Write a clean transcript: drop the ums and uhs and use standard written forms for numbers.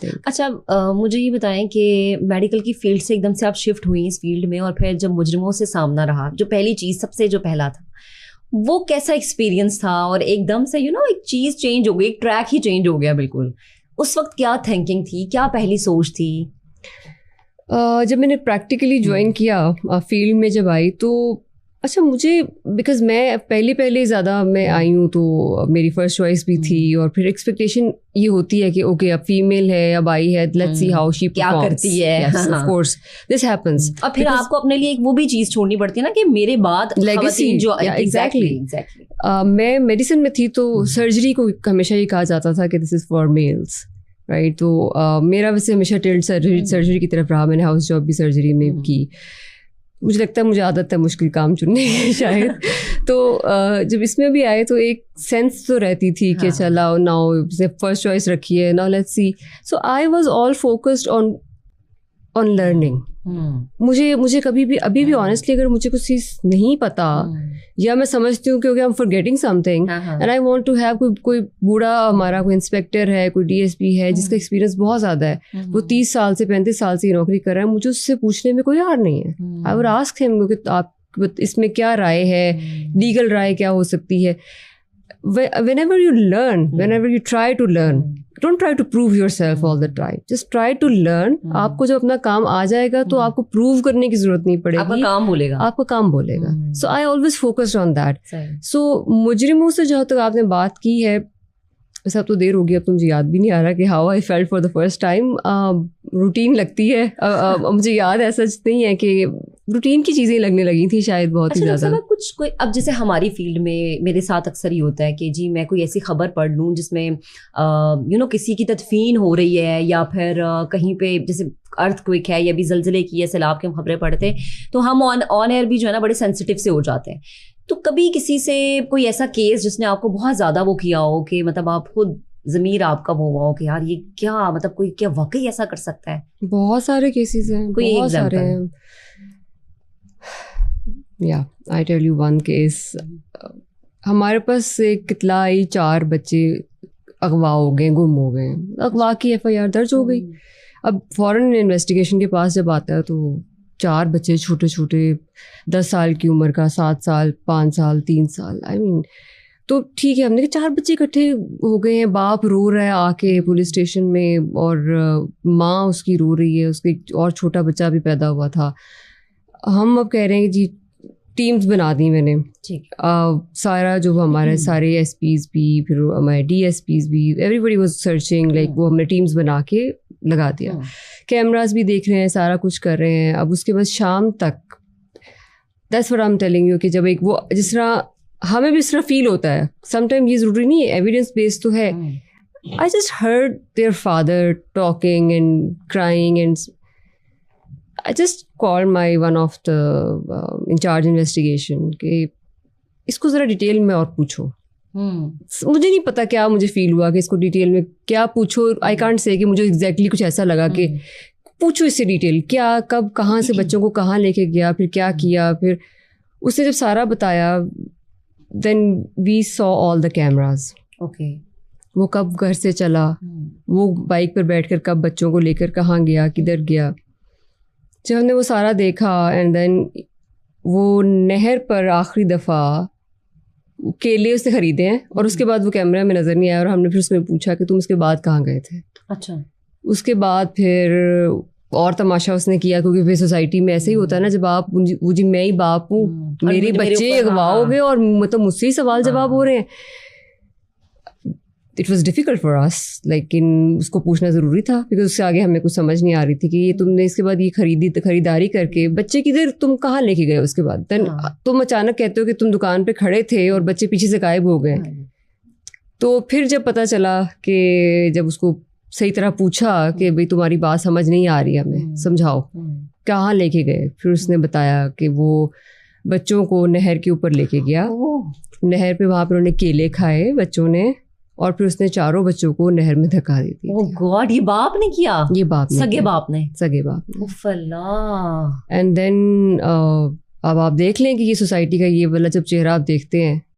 Think. अच्छा, मुझे ये बताएं कि मेडिकल की फील्ड से एकदम से आप शिफ्ट हुई इस फील्ड में, और फिर जब मुजरिमों से सामना रहा, जो पहली चीज़ सबसे जो पहला था वो कैसा एक्सपीरियंस था? और एकदम से एक चीज़ चेंज हो गई, एक ट्रैक ही चेंज हो गया बिल्कुल। उस वक्त क्या थिंकिंग थी, क्या पहली सोच थी? जब मैंने प्रैक्टिकली ज्वाइन किया फील्ड में जब आई तो अच्छा मुझे, बिकॉज मैं पहले ज़्यादा मैं आई हूँ तो मेरी फर्स्ट चॉइस भी थी, और फिर एक्सपेक्टेशन ये होती है कि ओके अब फीमेल है, अब आई है, लेट्स सी हाउ शी क्या करती है। Of course this happens. और फिर आपको अपने लिए एक वो भी चीज़ छोड़नी पड़ती है ना कि मेरे बाद लेगेसी जो एग्जैक्टली। मैं मेडिसिन में थी तो सर्जरी को हमेशा ये कहा जाता था कि this is for mails, right. तो मेरा वैसे हमेशा टिल्ट सर्जरी की तरफ रहा। मैंने हाउस जॉब भी सर्जरी में की। मुझे लगता है मुझे आदत है मुश्किल काम चुनने की शायद। तो जब इसमें भी आए तो एक सेंस तो रहती थी कि चला नाउ फर्स्ट चॉइस रखी है, now let's see. So I was all focused on learning. मुझे कभी भी अभी भी ऑनेस्टली अगर मुझे कुछ चीज़ नहीं पता या मैं समझती हूँ क्योंकि I am forgetting something and I want to have कोई बूढ़ा हमारा कोई इंस्पेक्टर है, कोई डीएसपी है जिसका एक्सपीरियंस बहुत ज़्यादा है, वो 30 साल से 35 साल से नौकरी कर रहा है, मुझे उससे पूछने में कोई हार नहीं है। आई वुड आस्क हिम कि आप इसमें क्या राय है, लीगल राय क्या हो सकती है। Whenever you learn, whenever you try to learn, don't try to prove yourself all the time. Just try to learn. आपको जब अपना काम आ जाएगा तो आपको प्रूव करने की जरूरत नहीं पड़ेगी, आपका काम बोलेगा। So I always focused on that. So मुजरिमों से जहाँ तक आपने बात की है, वैसे अब तो देर हो गई, अब तो मुझे याद भी नहीं आ रहा कि how I felt for the first time. Routine लगती है, मुझे याद ऐसा नहीं है कि रूटीन की चीज़ें लगने लगी थी शायद बहुत ही ज़्यादा। कोई अब जैसे हमारी फील्ड में मेरे साथ अक्सर ही होता है कि जी मैं कोई ऐसी खबर पढ़ लूँ जिसमें किसी की तदफीन हो रही है, या फिर कहीं पे जैसे अर्थक्वेक है या भी ज़लज़ले की या सैलाब की हम खबरें पढ़ते हैं तो हम ऑन एयर भी जो है ना बड़े सेंसिटिव से हो जाते हैं। तो कभी किसी से कोई ऐसा केस जिसने आपको बहुत ज़्यादा वो किया हो कि मतलब आप खुद ज़मीर आपका वो हुआ हो कि यार ये क्या, मतलब कोई क्या वाकई ऐसा कर सकता है? बहुत सारे केसेस हैं, कोई बहुत सारे हैं। या I tell you one case. हमारे पास एक इत्तला आई, 4 बच्चे अगवा हो गए, गुम हो गए। अगवा की FIR दर्ज हो गई। अब फॉरेन इन्वेस्टिगेशन के पास जब आता है तो 4 बच्चे छोटे छोटे, 10 साल की उम्र का, 7 साल, 5 साल, 3 साल, आई मीन तो ठीक है, हमने कहा 4 बच्चे इकट्ठे हो गए हैं, बाप रो रहा है आके पुलिस स्टेशन में, और माँ उसकी रो रही है, उसके और छोटा बच्चा भी पैदा हुआ था। हम अब कह रहे हैं कि जी टीम्स बना दी मैंने, ठीक सारा जो हमारे सारे SPs भी, फिर हमारे DSPs भी, एवरीबडी वाज सर्चिंग, लाइक वो हमने टीम्स बना के लगा दिया। कैमरास भी देख रहे हैं, सारा कुछ कर रहे हैं। अब उसके बाद शाम तक, that's what I am telling you, कि जब एक वो जिस तरह हमें भी इस तरह फील होता है, समटाइम ये ज़रूरी नहीं है, एविडेंस बेस्ड तो है। I just heard their father talking and crying and I just called my one of the in charge investigation कि इसको ज़रा डिटेल में और पूछो। मुझे नहीं पता क्या मुझे फील हुआ कि इसको डिटेल में क्या पूछो। आई कांट से कि मुझे एग्जैक्टली कुछ ऐसा लगा कि पूछो इससे डिटेल, क्या, कब, कहाँ से बच्चों को कहाँ लेके गया, फिर क्या किया। फिर उसने जब सारा बताया, then we saw all the cameras. Okay. वो कब घर से चला, वो बाइक पर बैठकर कब बच्चों को लेकर कहाँ गया, किधर गया। जब हमने वो सारा देखा एंड देन वो नहर पर आखिरी दफ़ा केले उसने ख़रीदे हैं और उसके बाद वो कैमरे में नज़र नहीं आया, और हमने फिर उसमें पूछा कि तुम उसके बाद कहाँ गए थे। अच्छा। उसके बाद फिर और तमाशा उसने किया, क्योंकि फिर सोसाइटी में ऐसे ही होता है ना, जब आप जी मैं ही बाप हूँ, मेरे बच्चे अगवा हो गए और मतलब मुझसे ही सवाल जवाब हो रहे हैं। It was difficult for us, लेकिन उसको पूछना ज़रूरी था, बिकॉज उससे आगे हमें कुछ समझ नहीं आ रही थी कि ये तुमने इसके बाद ये खरीदारी करके बच्चे किधर, तुम कहाँ लेके गए उसके बाद। देन तुम अचानक कहते हो कि तुम दुकान पे खड़े थे और बच्चे पीछे से गायब हो गए। तो फिर जब पता चला कि जब उसको सही तरह पूछा कि भाई तुम्हारी बात समझ नहीं आ रही, हमें समझाओ कहाँ लेके गए, फिर उसने बताया कि वो बच्चों को नहर के ऊपर लेके गया। नहर पे वहाँ पर उन्होंने केले खाए बच्चों ने, और फिर उसने 4 बच्चों को नहर में धक्का दी थी। ओह गॉड, ये बाप ने किया? ये बाप ने, सगे बाप ने। एंड देन अब आप देख लें कि ये सोसाइटी का ये वाला जब चेहरा आप देखते हैं